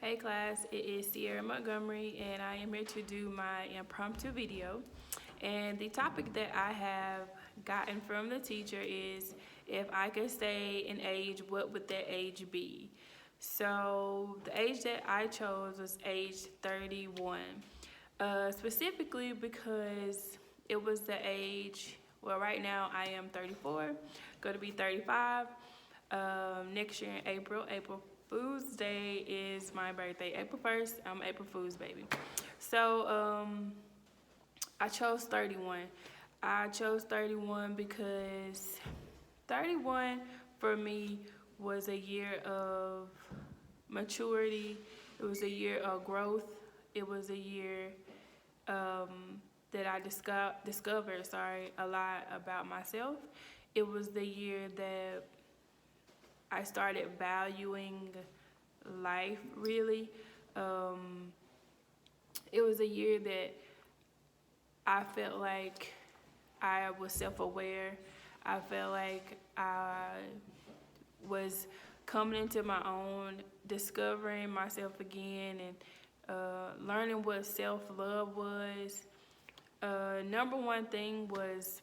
Hey class, it is Sierra Montgomery and I am here to do my impromptu video. And the topic that I have gotten from the teacher is, if I could stay an age, what would that age be? So the age that I chose was age 31. Specifically because it was the age, well, right now I am 34, going to be 35. Next year in April Fool's Day is my birthday. April 1st, I'm April Fool's baby. So I chose 31. I chose 31 because 31 for me was a year of maturity. It was a year of growth. It was a year that I discovered a lot about myself. It was the year that I started valuing life, really. It was a year that I felt like I was self-aware. I felt like I was coming into my own, discovering myself again, and learning what self-love was. Number one thing was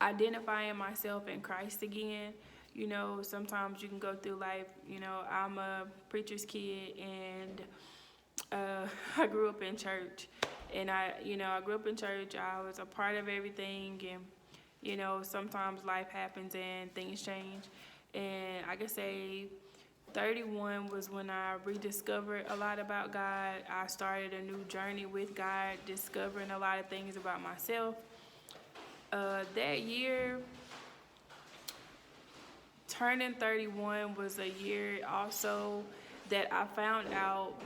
identifying myself in Christ again. You know, sometimes you can go through life, I'm a preacher's kid, and I grew up in church. And I grew up in church. I was a part of everything, and sometimes life happens and things change. And I could say 31 was when I rediscovered a lot about God. I started a new journey with God, discovering a lot of things about myself. That year, turning 31 was a year also that I found out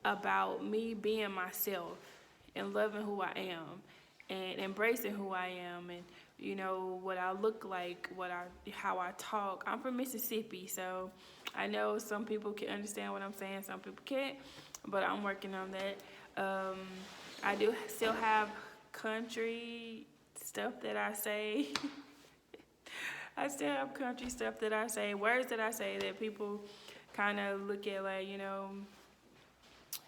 about me being myself and loving who I am and embracing who I am, and what I look like, how I talk. I'm from Mississippi, so I know some people can understand what I'm saying, some people can't, but I'm working on that. I do still have country stuff that I say. I still have country stuff that I say, words that I say that people kind of look at like,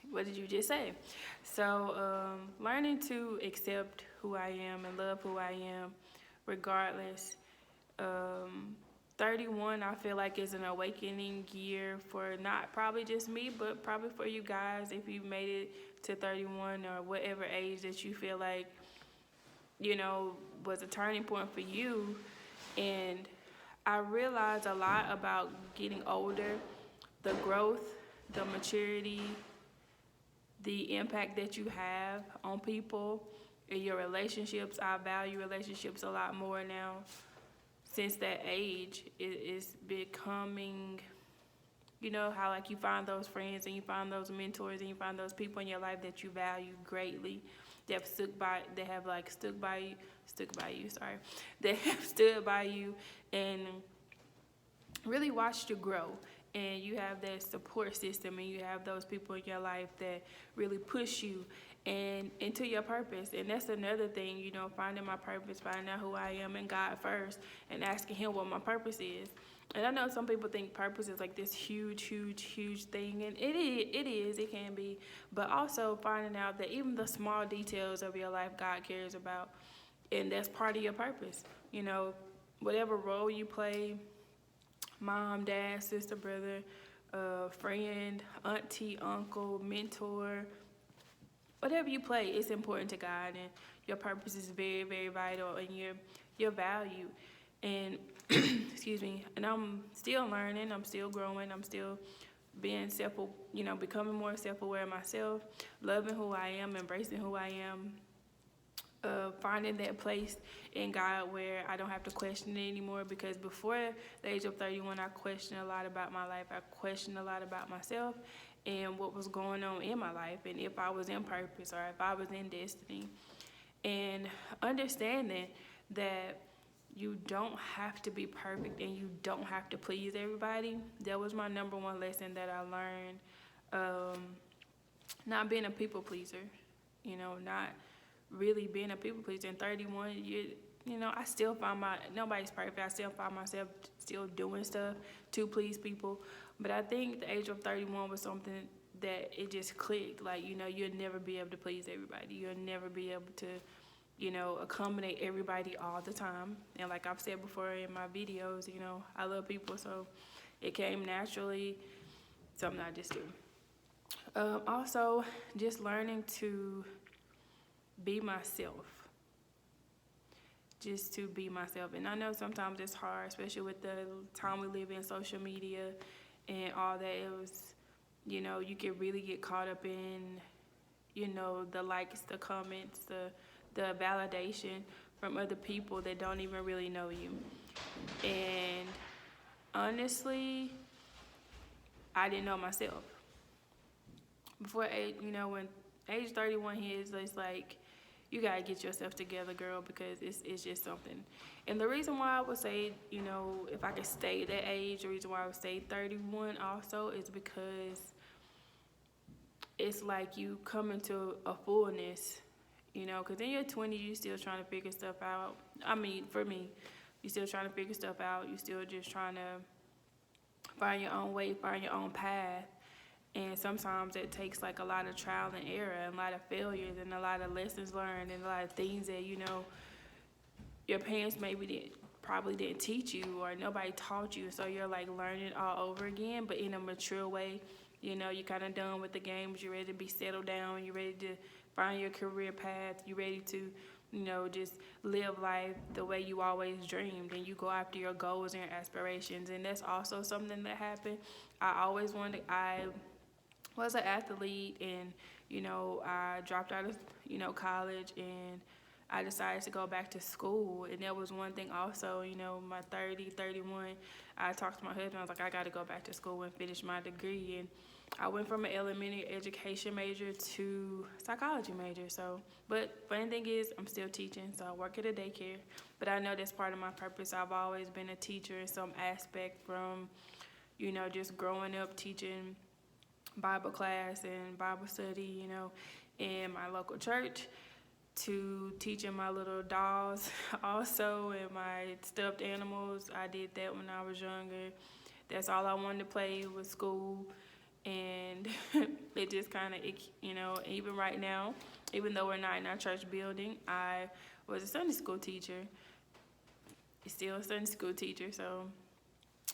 what did you just say? So learning to accept who I am and love who I am regardless. 31, I feel like, is an awakening year for not probably just me, but probably for you guys if you made it to 31 or whatever age that you feel like, was a turning point for you. And I realized a lot about getting older, the growth, the maturity, the impact that you have on people in your relationships. I value relationships a lot more now since that age. It is becoming, how like you find those friends and you find those mentors and you find those people in your life that you value greatly, that have stood by you and really watched you grow. And you have that support system, and you have those people in your life that really push you and into your purpose. And that's another thing, finding my purpose, finding out who I am in God first, and asking Him what my purpose is. And I know some people think purpose is like this huge thing, and it can be, but also finding out that even the small details of your life God cares about, and that's part of your purpose. Whatever role you play, mom, dad, sister, brother, friend, auntie, uncle, mentor, whatever you play, it's important to God, and your purpose is very, very vital, and your value. And excuse me, and I'm still learning, I'm still growing, I'm still being becoming more self-aware of myself, loving who I am, embracing who I am, finding that place in God where I don't have to question it anymore. Because before the age of 31, I questioned a lot about my life. I questioned a lot about myself and what was going on in my life, and if I was in purpose or if I was in destiny. And understanding that you don't have to be perfect and you don't have to please everybody. That was my number one lesson that I learned. Not being a people pleaser, not really being a people pleaser. In 31, I still find nobody's perfect. I still find myself still doing stuff to please people, But I think the age of 31 was something that it just clicked. Like, you know, you'll never be able to please everybody. You'll never be able to, you know, accommodate everybody all the time. And like I've said before in my videos, you know, I love people, so it came naturally, something I just do. Also, just learning to be myself. Just to be myself. And I know sometimes it's hard, especially with the time we live in, social media and all that. It was, you know, you can really get caught up in, you know, the likes, the comments, the validation from other people that don't even really know you. And honestly, I didn't know myself. Before age, you know, when age 31 hits, it's like, you gotta get yourself together, girl, because it's just something. And the reason why I would say, you know, if I could stay that age, the reason why I would say 31 also is because it's like you come into a fullness, you know, because in your 20s, you still trying to figure stuff out. I mean, for me, you still trying to figure stuff out. You still just trying to find your own way, find your own path. And sometimes it takes like a lot of trial and error and a lot of failures and a lot of lessons learned and a lot of things that, you know, your parents probably didn't teach you or nobody taught you. So you're like learning all over again, but in a mature way. You know, you're kind of done with the games. You're ready to be settled down. You're ready to find your career path. You're ready to, you know, just live life the way you always dreamed. And you go after your goals and your aspirations. And that's also something that happened. I was an athlete, and, you know, I dropped out of, you know, college, and I decided to go back to school. And that was one thing also, you know, my 31, I talked to my husband. I was like, I got to go back to school and finish my degree. And I went from an elementary education major to psychology major. So, but funny thing is, I'm still teaching, so I work at a daycare. But I know that's part of my purpose. I've always been a teacher in some aspect, from, you know, just growing up teaching Bible class and Bible study, you know, in my local church, to teaching my little dolls also, and my stuffed animals. I did that when I was younger. That's all I wanted to play was school. And it just kind of, you know, even right now, even though we're not in our church building, I was a Sunday school teacher. Still a Sunday school teacher, so,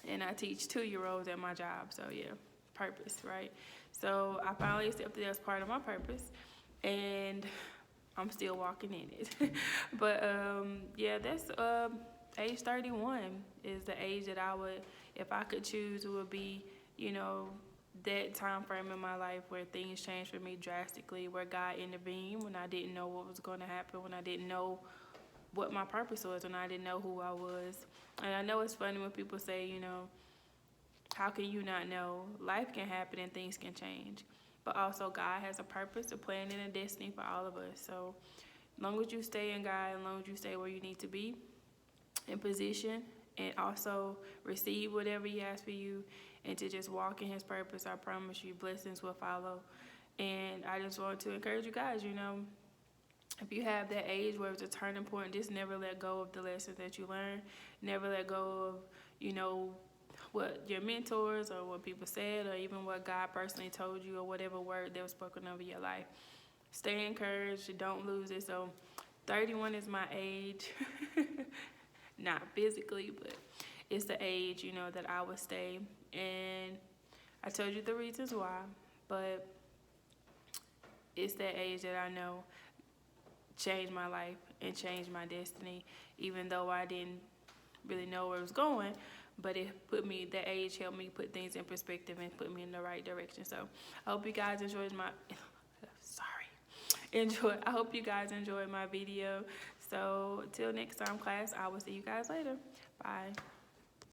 and I teach 2-year-olds at my job, so yeah, purpose, right? So I finally accepted that as part of my purpose, and I'm still walking in it. But yeah, that's age 31 is the age that I would, if I could choose, it would be, you know, that time frame in my life where things changed for me drastically, where God intervened when I didn't know what was going to happen, when I didn't know what my purpose was, when I didn't know who I was. And I know it's funny when people say, you know, how can you not know? Life can happen and things can change. But also God has a purpose, a plan, and a destiny for all of us. So as long as you stay in God, as long as you stay where you need to be, in position, and also receive whatever He has for you, and to just walk in His purpose, I promise you blessings will follow. And I just want to encourage you guys, you know, if you have that age where it's a turning point, just never let go of the lessons that you learn. Never let go of, you know, what your mentors or what people said, or even what God personally told you, or whatever word that was spoken over your life. Stay encouraged. Don't lose it. So 31 is my age. Not physically, but it's the age, you know, that I would stay. And I told you the reasons why, but it's that age that I know changed my life and changed my destiny, even though I didn't really know where it was going. But it put me, that age helped me put things in perspective and put me in the right direction. So I hope you guys enjoyed I hope you guys enjoyed my video. So till next time, class, I will see you guys later. Bye.